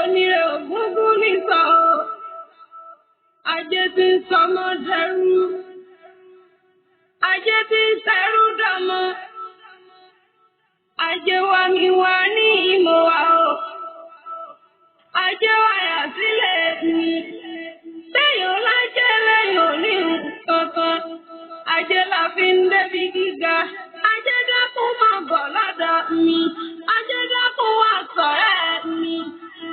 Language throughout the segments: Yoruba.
onírè ògúngún nìsọ ajé tí ń sọmọ dẹrú ajé tí ń tẹrú dọmọ ajé wa mi wá ní ìmọ̀ wa o ajé wa yà sílẹ̀ mi téèyàn lájẹ́ lẹ́yìn òní kankan ajé la fi ń débi gíga ajé dákun máa bọ̀ lọ́dọ̀ mi ajé dákun wá sọ̀rẹ́ mi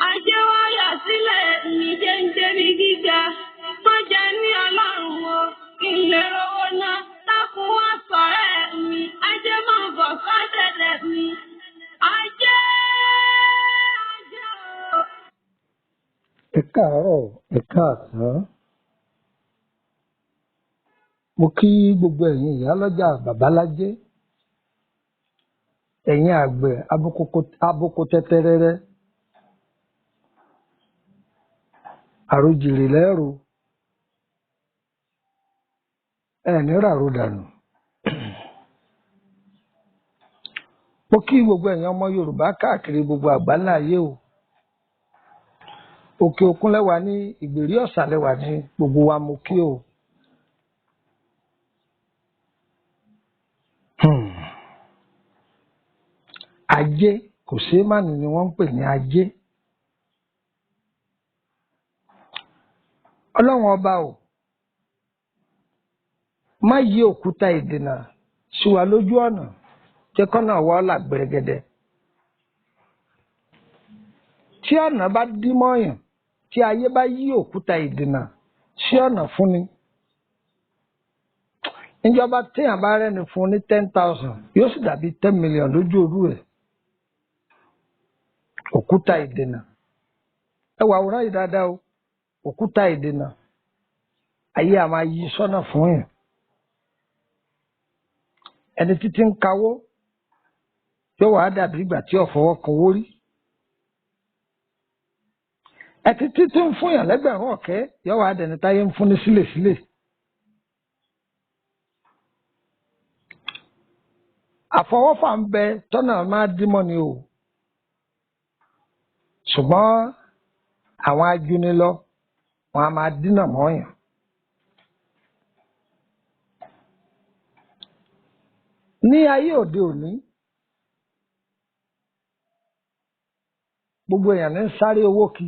ajé wa yà sílẹ̀ mi jẹ́ ń débi gíga má jẹ́ ní ọlọ́run o kí n lè rówó ná dákun wá sọ̀rẹ́ mi ajé máa bọ̀ sọ́dẹ̀dẹ̀ mi ajé ajé o. Ẹ káàárọ̀, ẹ káàsán. Mo kí gbogbo ẹ̀yin ìyálọ́jà babalájé, ẹ̀yin àgbẹ̀ aboko tẹ́tẹ́rẹ́rẹ́, àròjìrì lẹ́rù, ẹ̀ní ràrò dànù. Mo kí gbogbo ẹ̀yin ọmọ Yorùbá káàkiri gbogbo àgbáńlá ayé o. Òkè òkun lẹ́wà ní ìgbèrí ọ̀sà lẹ́wà ní gbogbo wa mo kí o. Ajé kò ṣeé mánì ni wọ́n ń pè ní ajé. Ọlọ́run ọba o, má yí òkúta ìdènà sí wa lójú ọ̀nà jẹ́ kọ́nà wa là gbẹ̀rẹ̀gẹ̀dẹ̀. Tí ọ̀nà bá dí mọ́yàn, tí ayé bá yí òkúta ìdènà sí ọ̀nà fúnni, níjọba téèyàn bá rẹ́ni fún ní 10,000 yóò sì dàbí 10 million lójú òru ẹ̀. Òkúta ìdènà, ẹ wà àwòrán yìí dáadáa o. Òkúta ìdènà, ayé a máa yí sọ́nà fún yàn. Ẹni títí ń kawó yóò wá dàbí ìgbà tí ó fọwọ́ kan owó rí. Ẹtí títí ń fún yàn lẹ́gbẹ̀rún ọ̀kẹ́ yóò wá dẹni táyé ń fún ní sílèsílè. Àfọwọ́fà ń bẹ tọ́nà máa dímọ́ ni o. Ṣùgbọ́n àwọn ajúnilọ wọn a máa dínà mọ́yàn. Ní ayé òde òní, gbogbo èèyàn ní ń sáré owó kí.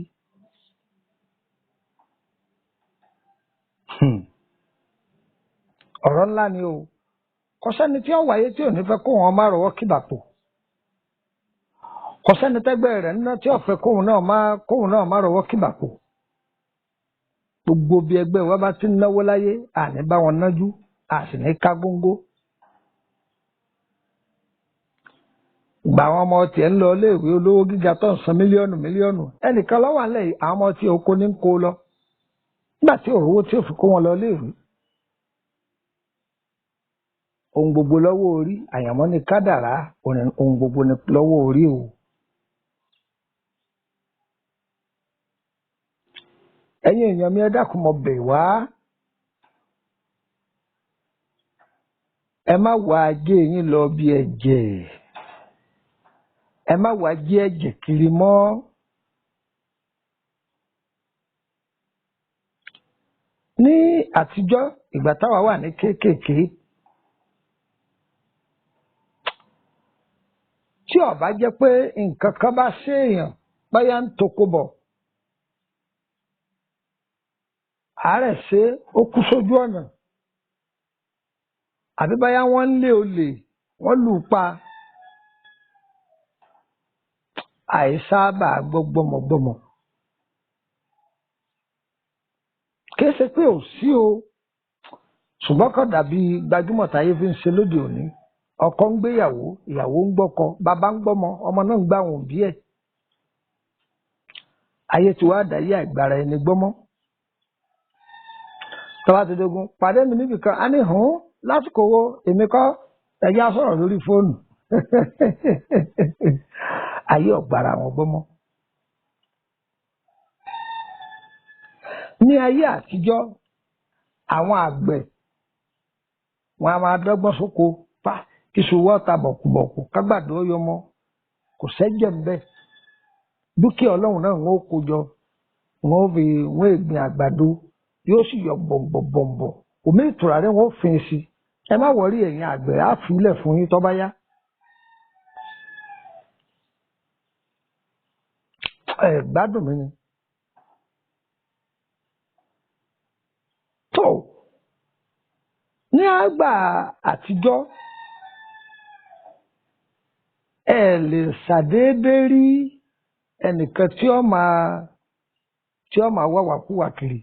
Ọ̀rọ̀ ńlá ni o. Kò sẹ́ni tí ó wáyé tí ò ní fẹ́ kó wọn má rọwọ́ kíbàpò. Kò sẹ́ni tẹ́gbẹ́ rẹ̀ ńná tí ó fẹ́ kóun náà má rọwọ́ kíbàpò. Gbogbo bí ẹgbẹ́ wa bá ti ń náwó láyé, àní bá wọn nájú, a sì ní ká góńgó. Ìgbà àwọn ọmọ tiẹ̀ ń lọ iléèwé olówó gíga tó ń san mílíọ̀nù. Ẹnìkan lọ́wọ́ àlẹ́ yìí, àwọn ọmọ tí oko ní ń kó lọ. Nígbà tí òrówó tí ò fi kó wọn lọ iléèwé. Ohun gbogbo lọ́wọ́ orí, àyànmọ́ ni kádàrá, ohun gbogbo ni lọ́wọ́ orí o. Ẹ̀yin èèyàn mi ẹ dákun mo bẹ̀ wá. Ẹ má wá ajé yín lọ bí ẹ̀jẹ̀. Ẹ má wá jí ẹ̀jẹ̀ kiri mọ́. Ní àtijọ́, ìgbà táwa wà ní kéékèèké, tí ó bá jẹ́ pé nǹkan kan bá ṣèèyàn báyà ń toko bọ̀, àárẹ̀ ṣe ó kú sójú ọ̀nà, àbí báyà wọ́n ń lé olè wọ́n lù ú pa, àìsábà gbọ́ gbọ́mọgbọ́mọ. Kìí ṣe pé ò sí o, ṣùgbọ́n kò dàbí gbajúmọ̀ táyé fi ń ṣe lóde òní. Ọkọ ń gbéyàwó, ìyàwó ń gbọ́kọ, bàbá ń gbọ́mọ, ọmọ náà ń gbá àwọn òbí ẹ̀. Ayé ti wá dàyé àìgbára ẹni gbọ́mọ́. Tọ́wá ti dogun, pàdé mi níbì kan, a ní hùn lásìkò wo èmi kọ́ ẹ̀yà sọ̀rọ̀ lórí fóònù. Ayé ọ̀gbára àwọn gbọ́mọ́. Ní ayé àtijọ́, àwọn àgbẹ̀ wọn a máa dọ́gbọ́n sóko pa kíṣu wọ́ta bọ̀kùbọ̀kù kágbàdo yọmọ, kò sẹ́jẹ̀ ń bẹ̀. dúkìá ọlọ́run náà wọ́n ó kó jọ wọ́n ègbìn àgbàdo yóò sì yọ bọ̀m̀bọ̀m̀bọ̀ omi ìtura rẹ̀ wọ́n fin sí ẹ má wọrí ẹ̀yin àgbẹ̀ á fi ilẹ̀ fún yín tó bá yá. ẹ gbádùn mi ni. tó ní àgbà àtijọ́ ẹ lè ṣàdédé rí ẹnìkan tí ó máa wáwàkúwà kiri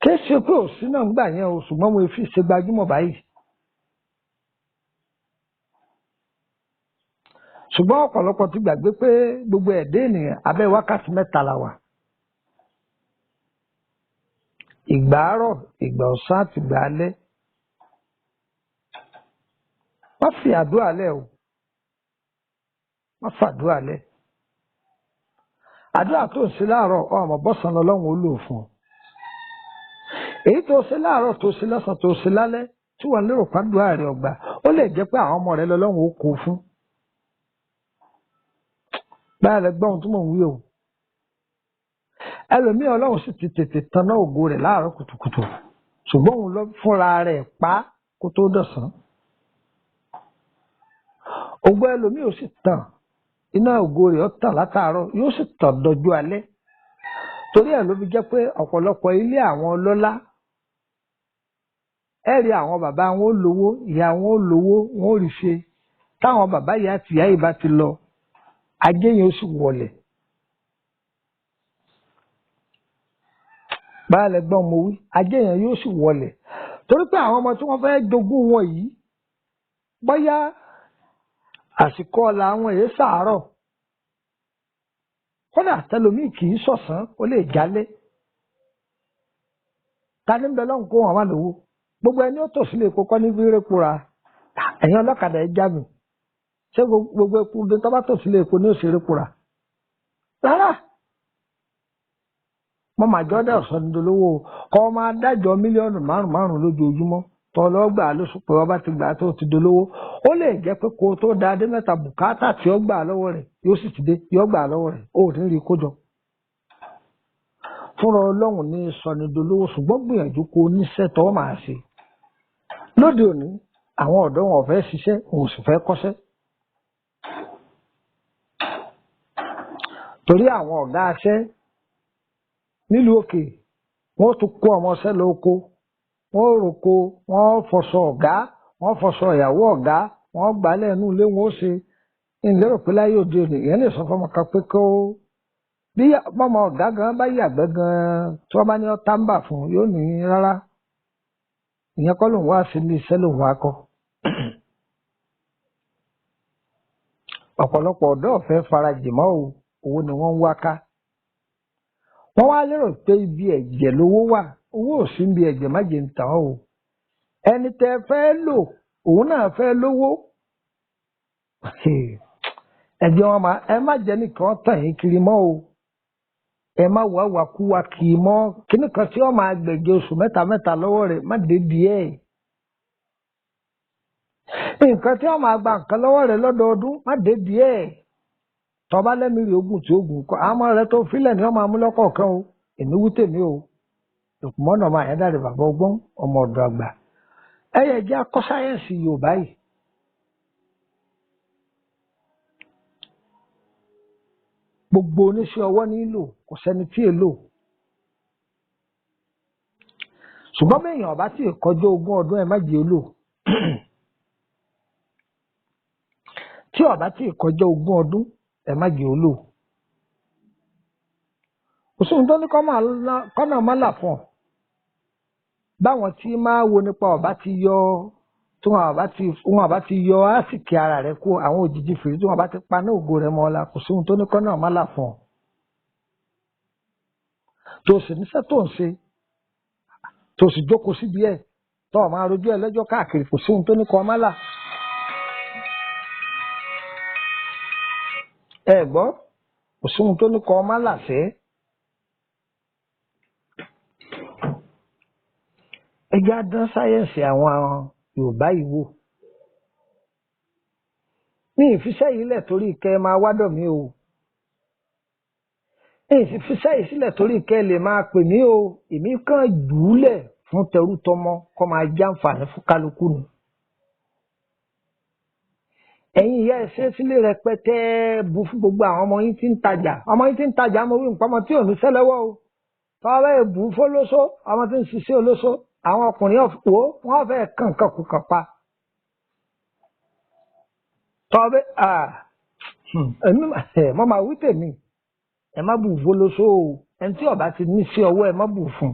kí ṣe pé òsì náà ń gbà yẹn o ṣùgbọ́n mo fi ṣe gbajúmọ̀ báyìí. ṣùgbọ́n ọ̀pọ̀lọpọ̀ ti gbàgbé pé gbogbo ẹ̀dá ènìyàn abẹ́ wákàtí mẹ́ta la wà. ìgbà àárọ̀ ìgbà ọ̀sán àti ìgbà alẹ́. wọ́n fi àdúrà lẹ̀ o wọ́n fàdúrà lẹ̀. àdúrà tó ń ṣe láàárọ̀ ọmọ bọ́sàn lọ́lọ́run ó lò fún ọ. èyí tó ṣe láàárọ̀ tó ṣe lọ́sàn tó ṣe lálẹ́ tí wọ́n lérò pàdúrà rẹ̀ ọgbà ó lè jẹ́ pé àwọn ọmọ rẹ̀ lọ́lọ́run ó kó fún. báyìí lẹ gbọ́ ohun tí mò ń wí o. ẹlòmíì ọlọ́run sì ti tètè tanná ògo rẹ̀ láàárọ̀ kùtùkùtù ṣùgbọ́n òun lọ fúnra rẹ̀ pa kó tó dọ̀sán. ògo ẹlòmíì ò sì tàn iná ògo rẹ̀ ó tàn látàárọ̀ yóò sì tàn dọjú alẹ́. torí ẹ̀ ló fi jẹ́ pé ọ̀pọ̀lọpọ̀ ilé àwọn ọlọ́lá ẹ rí àwọn bàbá wọn ó lówó ìyá wọn ó lówó wọn ó rí ṣe táwọn bàbá ìyá àti ìyá yìí bá ti lọ ajé yẹn ó sì wọlẹ̀. báyìí lẹ gbọ́n mo wí ajé yẹn yóò sì wọlẹ̀ torí pé àwọn ọmọ tí wọ́n fẹ́ jogún wọn yìí bóyá àsìkò ọ̀la àwọn èyí sàárọ̀ kódà tẹlómi kì í ṣọ̀sán ó lè jálẹ̀ ta ní bẹ lọ́hùn kó wọn má lówó gbogbo ẹni ó tò sílé epo kọ́ ní fírépò ra ẹ̀yin ọlọ́kadà ẹ já mi ṣé gbogbo epo bí tó bá tò sílé epo ní òṣèré pòrà rárá mo máa jọ dẹ ọsàn dídolówó kọ máa dájọ mílíọ̀nù márùn lójoojúmọ́ tọ lọgbà lóṣù pé ọba ti gbà tó ti dolówó ó lè jẹ́ pé kó tó da adé mẹ́ta bùkátà tí ó gbà lọ́wọ́ rẹ̀ yóò sì ti dé yóò gbà lọ́wọ́ rẹ̀ ó ní rí kójọ. fúnra Ọlọ́run ní sọnidolówó ṣùgbọ́n gbìyànjú kó oníṣẹ́ tó máa ṣe. lóde òní àwọn ọ̀dọ́ wọn ò fẹ́ ṣiṣẹ́ wọn ò sì fẹ́ kọ́ṣẹ́. torí àwọn ọ̀gá aṣẹ́ nílùú òkè wọ́n tún kó ọmọọṣẹ́ lóko wọ́n roko wọ́n fọṣọ ọ̀gá wọ́n fọṣọ ìyàwó ọ̀gá wọ́n gbálẹ̀ inú ilé wọn ó ṣe ìlérò pé láyé òde òní ìyẹn lè sọ fọmọ kan pé kó bí ọmọ ọ̀gá gan bá yàgbẹ́ gan tí wọ́n bá ní ọ́ tábà fún yóò ní rárá ìyẹn kọ́ lòun wá sí ilé iṣẹ́ lòun wá kọ́. ọ̀pọ̀lọpọ̀ ọ̀dọ́ ọ̀fẹ́ farajì mọ́ owó ni wọ́n ń wá ká. wọ́n wá lérò pé ibi ẹ̀jẹ̀ lówó wà owó ò sí ibi ẹ̀jẹ̀ má jẹ́ ń tàn ọ́ o. ẹni tẹ́ fẹ́ lò òun náà fẹ́ lówó. ẹ̀jẹ̀ wọn máa ẹ má jẹ́ nìkan tàn yín kiri mọ́ o. ẹ má wá wàkúwà kì í mọ́ kíní kan tí wọ́n máa gbẹ̀jẹ̀ oṣù mẹ́ta lọ́wọ́ rẹ̀ má dé díẹ̀. nǹkan tí wọ́n máa gba nǹkan lọ́wọ́ rẹ̀ lọ́dọọdún má dé díẹ̀. tọ́ba lẹ́mìíràn ogun tí ogun kọ́ àmọ́ rẹ tó fílẹ̀ ni wọ́n máa mú lọ́kọ̀ọ̀kan o èmi wí tèmi o ìkùmọ́nà máa yẹn dáre bàbá ọgbọ́n ọmọ ọ̀dọ̀ àgbà ẹ̀yẹ jẹ́ akọ́ sáyẹ́ǹsì Yorùbá yìí. gbogbo oníṣẹ́ ọwọ́ nílò kò sẹ́ni tí èlò ṣùgbọ́n bẹ́ẹ̀yàn ọba tí ìkọjọ́ 20 ọdún ẹ̀ má jẹ́ èlò tí ọba tí ìkọjọ́ 20 ọdún ẹ má jẹ́ olò òṣùwọ̀n tó ní kọ́nà má là fún ọ báwọn tí máa wo nípa ọba ti yọ tí wọn ọba ti yọ àsìkí ara rẹ kó àwọn òjijì fèrè tí wọn bá ti pa ní ògo rẹ mọ́ ọ̀la kò sí ohun tó ní kọ́nà má là fún ọ tó sì níṣẹ́ tó ń ṣe tó sì jókòó síbi ẹ̀ tó o máa rojú ẹ lẹ́jọ́ káàkiri kò sí ohun tó ní kọ́ má là. ẹ gbọ́ kò sí ohun tó ní kọ́ má là sẹ́. ẹ jẹ́ á dán sáyẹ́ǹsì àwọn Yorùbá yìí wò. mi ìfiṣẹ́ yìí lẹ̀ torí kẹ́ máa wádọ̀ mi o ìfiṣẹ́ yìí sílẹ̀ torí kẹ́ lè máa pè mí o èmi kàn jùúlẹ̀ fún tẹrú tọmọ kó máa jàǹfààní fún kálukú ni. ẹ̀yin ìyá ẹ̀ ṣe sílé rẹpẹtẹ bu fún gbogbo àwọn ọmọ yín tí ń tajà mo wí nǹkan ọmọ tí ò ní sẹ́lẹ̀wọ́ o tọ́wọ́ ẹ̀ bù fólóṣó ọmọ tí ń ṣiṣẹ́ olóṣó àwọn ọkùnrin ọ̀fọ̀ wọ́n fẹ́ kàn kù kàn pa tọ́wọ́ ẹ̀mí mo máa wí tèmi ẹ má bù fólóṣó o ẹni tí ọba ti ní sí ọwọ́ ẹ má bù fún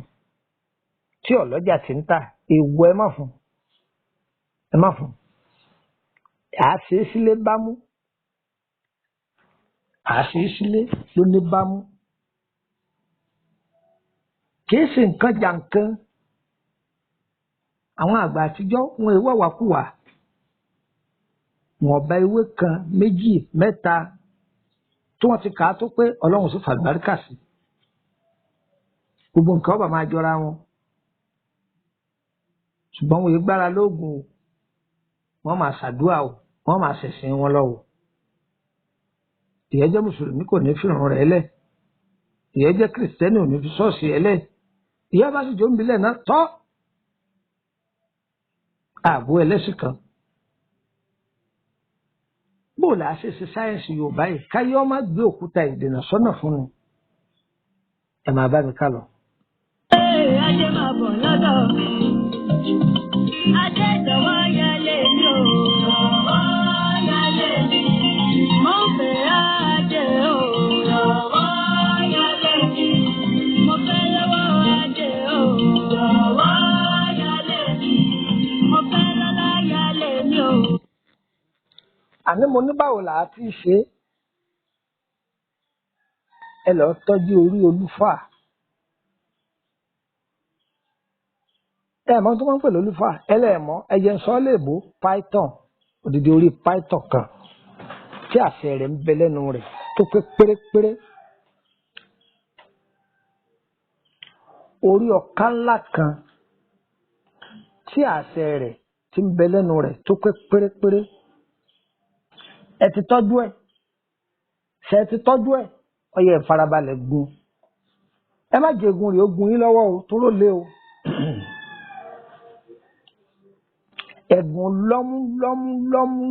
tí ọlọ́jà ti ń tà èèwọ̀ ẹ má fún àṣe sílé bámú àṣe sílé ló ní bámú kìí ṣe nǹkan jàǹkan àwọn àgbà àtijọ́ wọn èèwọ̀ wàkúwà wọn ọba ewé kan méjì mẹ́ta tí wọ́n ti kà á tó pé ọlọ́run sì fàlùbáríkà sí gbogbo nǹkan ọba máa jọra wọn ṣùgbọ́n wọn gbára lóògùn o wọ́n máa ṣàdúrà o wọ́n máa ṣẹ̀sìn wọn lọ́wọ́ ìyẹn jẹ́ mùsùlùmí kò ní fi ràn rẹ̀ lẹ̀ ìyẹn jẹ́ kìrìsìtẹ́nì ò ní fi ṣọ́ọ̀ṣì ẹ̀ lẹ̀ ìyá bá sì jó ń bilẹ̀ náà tọ́ ààbò ẹlẹ́sìn kan bó la ṣe ṣe sáyẹ́ǹsì Yorùbá yìí káyọ́ má gbé òkúta ìdènà sọ́nà fún ni ẹ máa bá mi ká lọ. Ajé máa bọ̀ lọ́dọ̀ mi. Ajé ìjọba yálé mi ò. Jọ̀wọ́ yálé mi. Mo fẹ́ ajé o. Jọ̀wọ́ yálé mi. Mo fẹ́ lọ́wọ́ ajé o. Jọ̀wọ́ yálé mi. Mo fẹ́ lọ́lá yálé mi o. àní mo ní báwo là á ti ṣe ẹ lọ tọ́jú orí olúfà ẹ mọ̀ tó máa ń pè lólúfà ẹlẹ́ẹ̀mọ́ ẹyẹ ń sọ ọ́ léèbó python òdìdí orí python kan tí àṣẹ rẹ̀ ń bẹ lẹ́nu rẹ̀ tó pé pérépéré orí ọ̀ká ńlá kan tí àṣẹ rẹ̀ ti ń bẹ lẹ́nu rẹ̀ tó pé pérépéré ẹ ti tọ́jú ẹ̀ ṣe ti tọ́jú ẹ̀ ó yẹ ìfarabalẹ̀ gun ẹ má jẹ egun rẹ̀ ó gun yín lọ́wọ́ o tó ló lé o ẹ̀gùn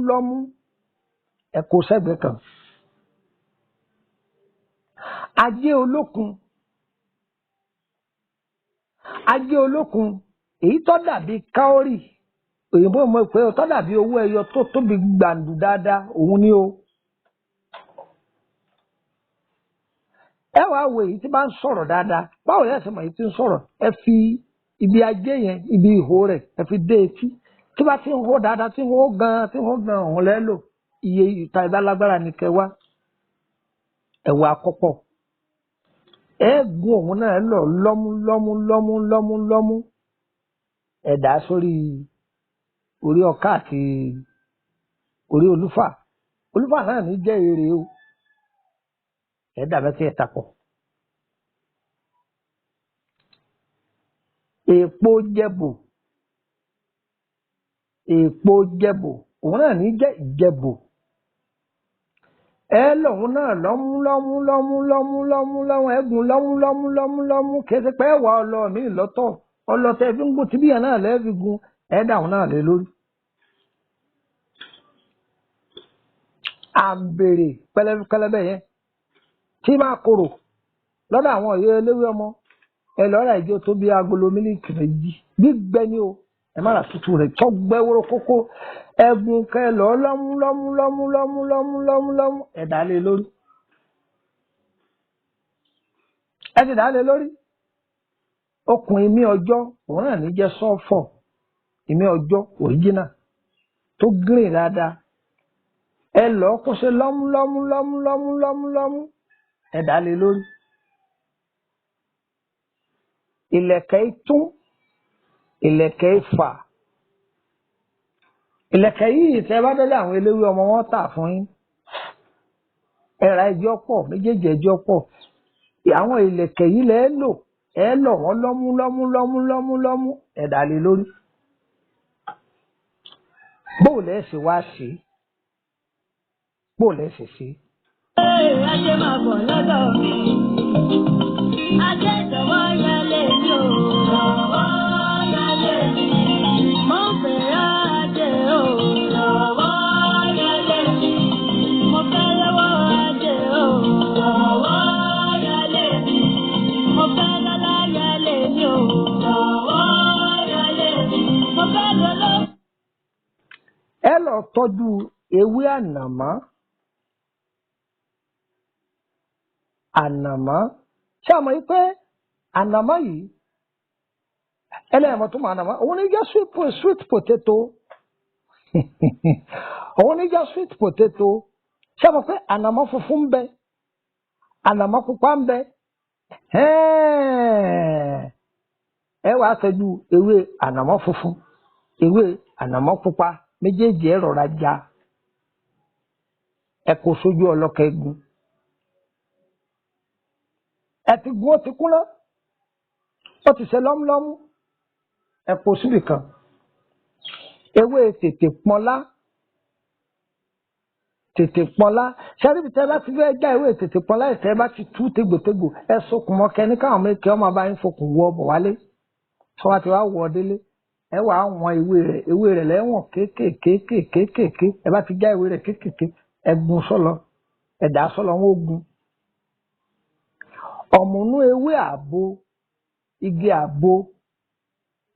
lọ́mú ẹ kó sẹ́gbẹ̀ẹ́ kan ajé olókun èyí tó dàbí káórì òyìnbó mọ̀ pé tó dàbí owó ẹyọ tó tóbi gbàǹdù dáadáa òun ni o ẹ wàá wo èyí tí bá ń sọ̀rọ̀ dáadáa báwo yẹn ṣe mọ̀ èyí tí ń sọ̀rọ̀ ẹ fi ibi ajé yẹn ibi ìhó rẹ̀ ẹ fi dé etí tí bá ti ń hó dáadáa tí ń hó gan ọ̀hún lẹ́lò iye ìta ìbálágbára ní kẹwàá ẹ̀wà àkọ́pọ̀ ẹ gun òun náà lọ lọ́mú ẹ̀dá sórí orí ọ̀ká àti orí olúfà náà ní jẹ́ èrè o ẹ̀dá bẹ́ẹ̀ tí ẹ̀ tapọ̀ èèpo jẹ̀bù òun náà ní jẹ́ ìjẹ̀bù ẹ lòun náà lọ́mú ẹ̀gùn lọ́mú kéde pé ẹ̀wà ọlọ́ mi lọ́tọ̀ ọlọ́tẹ̀ fi ń gùn tí bíyàn náà lẹ́ẹ̀fi gun ẹ̀dá òun náà lé lórí. àbèrè pẹlẹbẹ yẹn tí máa korò lọ́dọ̀ àwọn ọ̀yẹ́ eléwé ọmọ ẹ lọ́ra ìjọ tó bí agolo mílíkì méjì gbígbẹ ni o ẹ má ra tútù rẹ̀ tó gbẹ wóró kókó ẹ̀gùn kẹ lọ lọ́mú ẹ̀dá lé lórí ẹ ti dá lé lórí okùn ìmí ọjọ́ òun náà ní jẹ́ sọ́ọ̀fọ̀ ìmí ọjọ́ òríjínà tó green dáadáa ẹ lọ kó ṣe lọ́mú ẹ̀dá lé lórí ìlẹ̀kẹ̀ ìtún ìlẹ̀kẹ̀ ìfà ìlẹ̀kẹ̀ yìí tẹ́ bá délé àwọn eléwé ọmọ wọn tà fún yín ẹ̀rà ẹjọ́ pọ̀ méjèèjì ẹjọ́ pọ̀ àwọn ìlẹ̀kẹ̀ yìí lẹ́ lò ẹ lọ wọn lọ́mú ẹ̀dá lé lórí bóò lẹ́ ṣe wá ṣe bó lẹ́sẹ̀ sí. Ajé máa bọ̀ lọ́dọ̀ mi. Ajé ìjọba yálé mi ò. Lọ́wọ́ yálé mi. Mo ń fẹ́ràn ajé o. Lọ́wọ́ yálé mi. Mo fẹ́ lọ́wọ́ ajé o. Lọ́wọ́ yálé mi. Mo fẹ́ lọ́lá yálé mi o. Lọ́wọ́ yálé mi. Mo fẹ́ lọ́lọ́. Ẹ lọ tọ́jú ewé ànàmọ́. Ànàmọ́ ṣé àmọ́ yìí pé ànàmọ́ yìí ẹlẹ́yàmọ́ tó mọ ànàmọ́ òun ní jẹ́ sweet potato òun ní jẹ́ sweet potato ṣé àmọ́ pé ànàmọ́ funfun ń bẹ ànàmọ́ pupa ń bẹ ẹ wàá tọ́jú ewé ànàmọ́ funfun ewé ànàmọ́ pupa méjèèjì ẹ rọra já ẹ kó sójú ọlọ́kẹ́ gun. Ẹ ti gun ó ti kúnná ó ti ṣe lọ́múlọ́mú ẹ kó síbì kan ewé tètè pọ́nlá ṣẹ́ríbi tẹ́ bá ti fẹ́ já ewé tètè pọ́nlá ìtẹ́ bá ti tú tégbòtégbò ẹ sokùn mọ́ kẹ́ni káwọn méjì ọmọ bá yín fokùn wọ ọbọ̀ wálé tí wọ́n ti wá wọ ọ délé ẹ wàá wọn ewé rẹ̀ lẹ́wọ̀n kéékèèké ẹ bá ti já ewé rẹ̀ kéékèèké ẹ gun sọ́lọ ẹ dà sọ́lọ wọn ó gun. Ọ̀mùnú ewé àbo igi àbo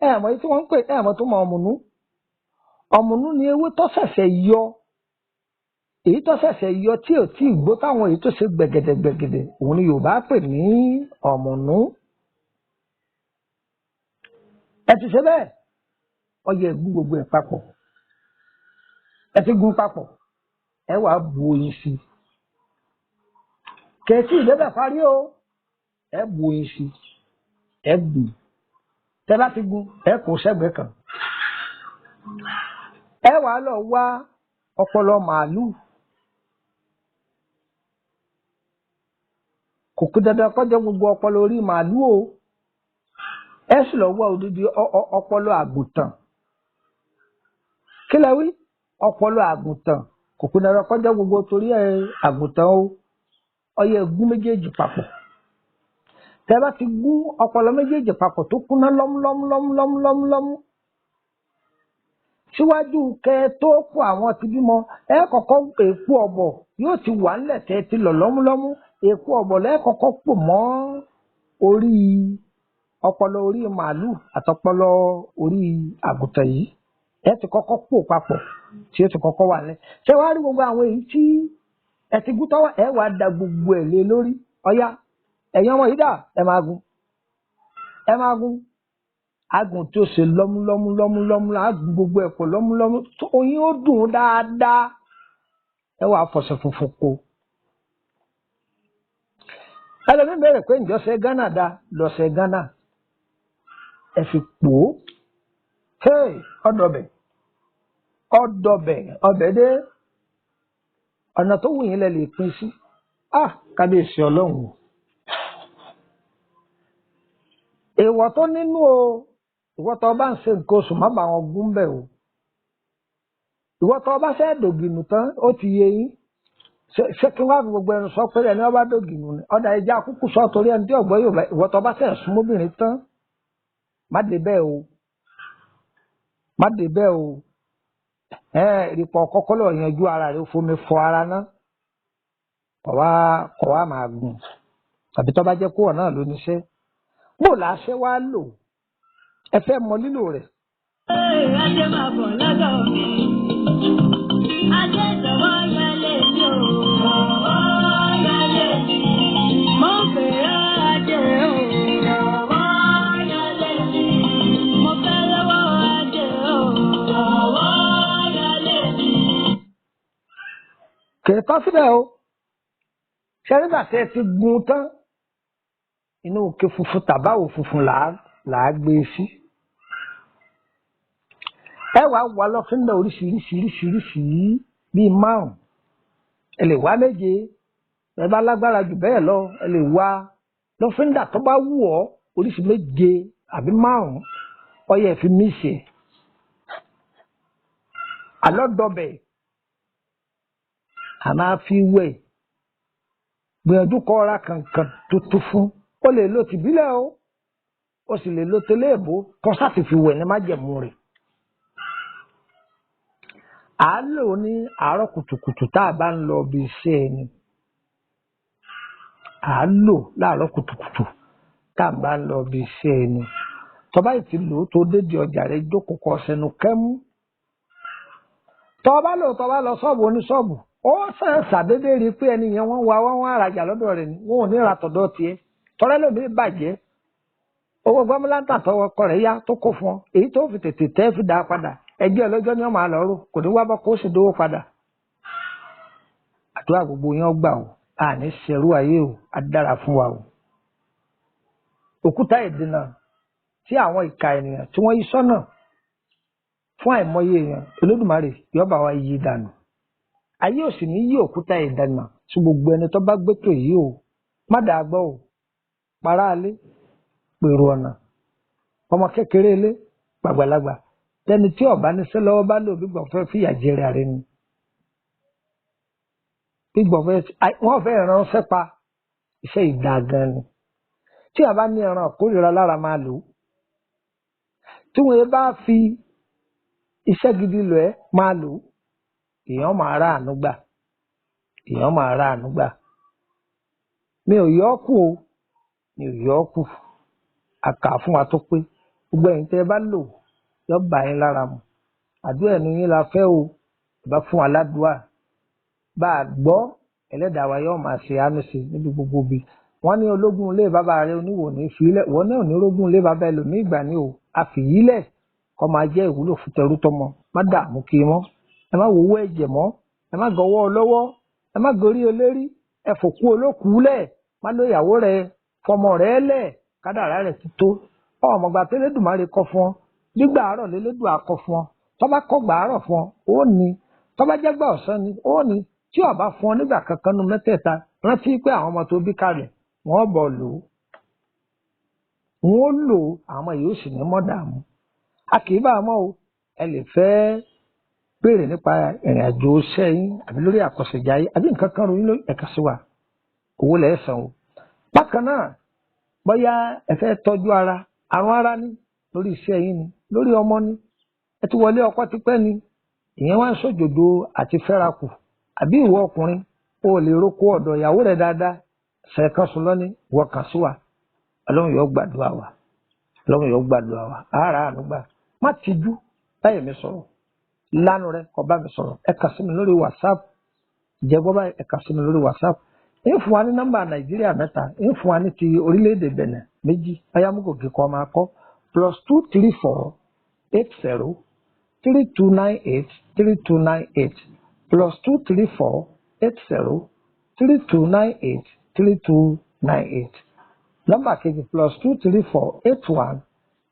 ẹ̀mọ́ tí wọ́n ń pè ẹ̀mọ́ tó mọ ọ̀mùnú ni ewé tó ṣẹ̀ṣẹ̀ yọ èyí tó ṣẹ̀ṣẹ̀ yọ tí ò tí ì gbó táwọn èyí tó ṣe gbẹ̀gẹ̀dẹ̀ òun ni Yorùbá pè ní ọ̀mùnú. Ẹ ti ṣe bẹ́ẹ̀ ọyẹ ẹ̀gún gbogbo ẹ̀ papọ̀ ẹ ti gún papọ̀ ẹ wàá bu oyin sí i kẹ̀sì ìdẹ́bẹ̀ parí o. Ẹ bu oyin sí ẹ gùn tẹ bá ti gùn ẹ kó sẹ́gbẹ̀ẹ́ kan ẹ wàá lọ wá ọpọlọ màálù kò kú dandan kọjá gbogbo ọpọlọ orí màálù o ẹ sì lọ wá odidi ọpọlọ àgùntàn kí lẹ wí ọpọlọ àgùntàn kò kú dandan kọjá gbogbo torí àgùntàn o ọyẹ gún méjèèjì papọ̀. Tẹ́ bá ti gún ọpọlọ méjèèjì papọ̀ tó kúnná lọ́mú síwájú kẹ́ tó kó àwọn ti bímọ ẹ kọ́kọ́ èpo ọ̀bọ̀ yóò ti wà ńlẹ̀ tẹ́ ti lọ̀ lọ́mú èpo ọ̀bọ̀ lẹ́ẹ̀kọ́kọ́ pò mọ́ orí ọpọlọ orí màálù àtọpọlọ orí àgùntàn yìí ẹ ti kọ́kọ́ pò papọ̀ tí ó ti kọ́kọ́ wà lẹ́ ṣé wàá rí gbogbo àwọn èyí tí ẹ ti gún tọ́wọ́ ẹ wàá da gbogbo ẹ̀ lé lórí ọ̀yá ẹ̀yin ọmọ yìí dà ẹ máa gun agùn tí ó ṣe lọ́mú agùn gbogbo ẹ̀pọ̀ lọ́mú oyin ó dùn dáadáa ẹ wàá fọṣẹ funfun kó ẹlẹ́mìí bẹ̀rẹ̀ pé ǹjọ́ ṣe Ghana dá lọ́sẹ̀ Ghana ẹ fi pò ó ọdọ̀bẹ̀ dé ọ̀nà tó wù yín lẹ lè pín sí kábíyèsí Ọlọ́run o. Èèwọ̀ tó nínú o ìwọ tó bá ń ṣe nǹkan oṣù má bá wọn gún bẹ̀ o ìwọ tó bá fẹ́ dògìnù tán ó ti yé yín ṣé kí wọ́n á fi gbogbo ẹnu sọ pé ẹni wọ́n bá dògìnù ni ọ̀dà ẹja kúkú sọ torí ẹni tí ọ̀gbọ́n yóò bá ìwọ tó bá fẹ́ súnmọ́bìnrin tán má dé bẹ́ẹ̀ o ìrìpọ̀ kọ́kọ́ lọ yanjú ara rẹ̀ fomi fọ ara náà kọ̀ wá máa gùn tàbí tó bá jẹ́ kó wọ̀ náà ló níṣẹ́. Bó la ṣe wá lò ẹ fẹ́ mọ lílò rẹ̀. Ajé máa bọ̀ lọ́dọ̀ mi. Ajé ìjọba yálé mi ò. Lọ́wọ́ yálé mi. Mo fẹ́ràn ajé o. Lọ́wọ́ yálé mi. Mo fẹ́ lọ́wọ́ ajé o. Lọ́wọ́ yálé mi. Kì í tọ́ síbẹ̀ o ṣe nígbà tí ẹ ti gun tán inú òkè funfun tàbáwò funfun là á gbé sí ẹ wàá wà lọ́fíńdà oríṣiríṣi bíi 5 ẹ lè wá 7 ẹ bá lágbára jù bẹ́ẹ̀ lọ ẹ lè wá lọ́fíńdà tó bá wù ọ́ oríṣi 7 àbí 5 ọyẹ fi mí ṣe àlọ́dọ̀bẹ̀ àmọ́ a fi wẹ̀ gbìyànjú kọ́ ra kankan tuntun fún ó lè lo tìbílẹ̀ o ó sì lè lo tẹlẹ́ẹ̀bó kọ́ sáti fi wẹ̀ ní májẹ̀mú rẹ̀. à á lò ní àárọ̀ kùtùkùtù tá a bá ń lọ bí iṣẹ́ ẹni à á lò láàárọ̀ kùtùkùtù tá a bá ń lọ bí iṣẹ́ ẹni tọ́ba yìí ti lò ó tó dédé ọjà rẹ̀ jókòó kọ́ sẹ́nu kẹ́mú tọ́ba lọ ṣọ́ọ̀bù oníṣọ́ọ̀bù ó ṣàdédé rí i pé ẹni yẹn wọ́n wá arajà lọ́dọ̀ rẹ̀ ni wọn ò ní ra tọ̀dọ̀ tiẹ̀ tọ́rẹ́ lómi bàjẹ́ owó gbọ́mọláńtà tọwọ́ ọkọ rẹ̀ yá tó kó fún ọ èyí tó fi tètè tẹ́ fi dá a padà ẹjẹ́ ọlọ́jọ́ ni wọ́n máa lọ rò kò ní wá bọ́ kó sì dówó padà. àdúrà gbogbo yẹn gbà o àní ṣẹrú ayé o á dára fún wa o. òkúta ìdènà tí àwọn ìka ènìyàn tí wọ́n yí sọ́nà fún àìmọye èèyàn Olódùmarè yóò bá wa yí dànù. ayé ò sì ní yí òkúta ìdènà sí gbogbo ẹni tó bá gbẹ́tò yìí o má dàá gbọ́ o para alé pèrò ọ̀nà ọmọ kékeré ilé gbàgbàlagbà tẹni tí ọba níṣẹ́ lọ́wọ́ bá lò gbígbọ̀n fẹ́ fìyà jẹrẹ ààrẹ ni gbígbọ̀n wọ́n fẹ́ ránṣẹ́ pa iṣẹ́ ìdá gan ni tí a bá ní ẹran kórìíra lára máa lò ó tí wọ́n bá fi iṣẹ́ gidi lọ ẹ́ máa lò ó èèyàn máa rà àánú gbà mi ò yọ ọ́ kù o mi ò yọ ọ́ kù àkà fún wa tó pé gbogbo ẹ̀yin tẹ́ ẹ bá lò yọ bá yín lára mu àdúrà ẹnu yín la fẹ́ o ìbá fún aládùúà bá a gbọ́ ẹlẹ́dàá wa yóò máa ṣe àánú sí níbi gbogbo bi wọ́n ní ológun ilé bàbá rẹ oníwò ní ìfilẹ̀ wọ́n náà ní ológun ilé bàbá ẹlòmíì gbà ní o àfìyílẹ̀ kọ́ máa jẹ́ ìwúlò fún tẹrú tọmọ má dààmú kí mọ́ ẹ má wowó ẹ̀jẹ̀ mọ́ ẹ má gọwọ́ lọ́wọ́ ẹ má gorí olérí ẹ fòkú olókùú lẹ̀ má lóyàwó rẹ fọmọ rẹ lẹ̀ kádàrá rẹ̀ ti tó ọmọgbà tẹ́lẹ̀dùmarè kọ fún ọ gbígbà àárọ̀ lélẹ́dùn akọ fún ọ tọ́ba kọ́ gbà àárọ̀ fún ọ ó ní tọ́ba jẹ́gbà ọ̀sán ni ó ní tí ọba fún ọ nígbà kankan nu mẹ́tẹ̀ẹ̀ta rántí pé àwọn ọmọ tó bí kalẹ̀ wọ́n bọ̀ lò ó wọ́n lò ó àwọn yóò sì ní mọ́ dààmú a kì í bá a mọ́ o ẹ lè fẹ́ béèrè nípa ìrìn àjò sẹ́yìn àbí lórí àkọsẹ̀já yìí àbí nǹkan kan ròyìn lórí ẹ̀ka sí wa owó lẹ́ẹ̀sán o bákan náà bóyá ẹ fẹ́ tọ́jú ara àrùn ara ní lórí iṣẹ́ yín ni lórí ọmọ ní ẹ ti wọlé ọkọ tipẹ́ ni ìyẹn wá ń sòjòjò àti fẹ́rakù àbí ìwọ ọkùnrin o lè roko ọ̀dọ̀ ìyàwó rẹ̀ dáadáa ṣẹ̀kan sùn lọ́ní wọ kàn sí wa ọlọ́run yóò gbàdúrà wa ara ànúgbà má tijú báyìí mi sọ̀rọ̀ lánàá rẹ kọ bá mi sọ̀rọ̀ ẹ kà sí mi lórí WhatsApp ìjẹ́gbọ́ báyìí ẹ kà sí mi lórí WhatsApp ń fún wa ní nọ́mbà Nàìjíríà mẹ́ta ń fún wa ní ti orílẹ̀-èdè Benin méjì ayámúgòkè kọ́ máa kọ́ +234 80 3298 3298 +234 80 3298 3298 nọ́mbà kejì +234 81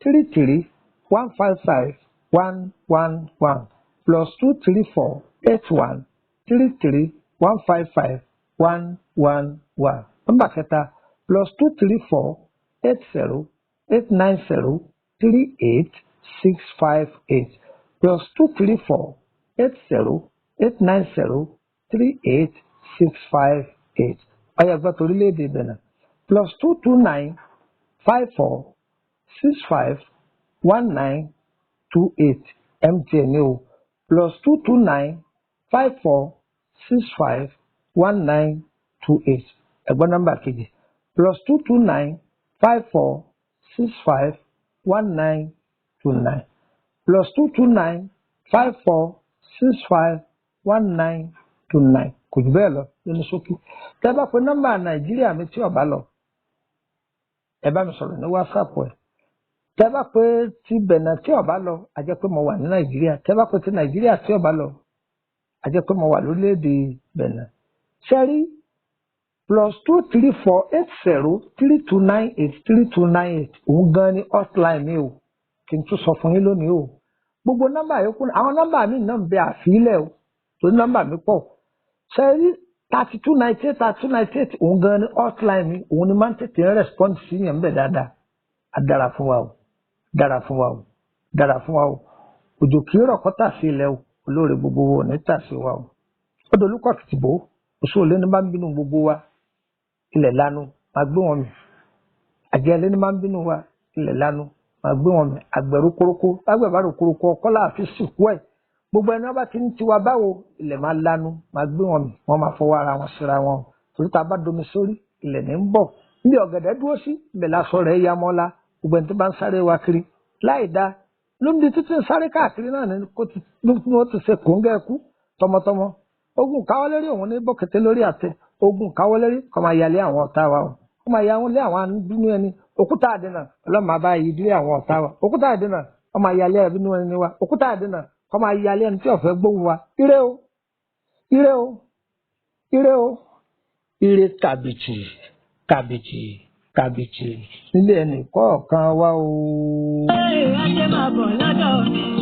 33 155 111 +234 81 33 155 111 nọ́mbà kẹta +234 80 890 38658 +234 80 890 38658 ọ̀yàgbọ́ torílẹ̀-èdè Benin +229 54 65 1928 MTN o +229 54 65 1928 ẹ̀gbọ́n nọ́mbà kejì +229 54 65 1929 +229 54 65 1929 kò jù bẹ́ẹ̀ lọ nínú ṣókí tẹ́ bá pe nọ́mbà Nàìjíríà mi tí ó bá lọ ẹ bá mi sọ̀rọ̀ ní WhatsApp ẹ̀ tẹ́ bá pe ti Benin tí ó bá lọ a jẹ́ pé mo wà ní Nàìjíríà tẹ́ bá pe ti Nàìjíríà tí ó bá lọ a jẹ́ pé mo wà lórílẹ̀‐èdè Benin ṣẹ́rí +234 80 3298 3298 òun gan ni hotline mi o kí n tún sọ fún yín lónìí o gbogbo nọ́mbà yòókù àwọn nọ́mbà mi náà ń bẹ àfilẹ̀ o torí nọ́mbà mi pọ̀ ṣẹ́rí 3298 3298 òun gan ni hotline mi òun ni máa ń tètè ń respond sí yẹn ń bẹ dáadáa á dára fún wa o dára fún wa o dára fún wa o òjò kì í rọ̀ kọ́ tà sí ilẹ̀ o olóore gbogbo wo ní tà sí wa o ó dolúkọ kìtìbó oṣù òlé ní bá ń bínú gbogbo wa ilẹ̀ lanu máa gbé wọn mì àjẹ́ ilé ní bá ń bínú wa ilẹ̀ lanu máa gbé wọn mì àgbẹ̀rú kórókó lágbẹ̀bárò kórókó ọkọ́ láàfin sìnkú ẹ̀ gbogbo ẹni wọn bá ti ń tiwa báwo ilẹ̀ máa lanu máa gbé wọn mì wọ́n máa fọwọ́ ara wọn síra wọn torí tá a bá domi sórí ilẹ̀ ní ń bọ̀ níbi ọ̀gẹ̀dẹ̀ dúró sí ibẹ̀ lásọ rẹ̀ ya mọ́lá gbogbo ẹni tó bá ń sáré wa kiri láì dá lóńdí títí ń sáré káàkiri náà ní ó ti ṣe kòńgẹ́ ẹkú tọmọtọmọ ogun káwọ́lérí òun ní bọ́kẹ̀tẹ̀ lórí àtẹ ogun káwọ́lérí kọ́ máa yalé àwọn ọ̀tá wa o kọ́ máa ya wọn lé àwọn àbínú ẹni òkúta àdínà ọlọ́mọ àbá yìí dílé àwọn ọ̀tá wa òkúta àdínà kọ́ máa yalé àbínú ẹni wa òkúta àdínà kọ́ máa yalé ẹni tí ó fẹ́ gbóhùn wa ire o ire o ire o ire kàbìtì kàbìtì kàbìtì nílé ẹnì kọ̀ọ̀kan wa o. ẹ jẹ́ máa bọ̀ lọ́dọ̀ mi.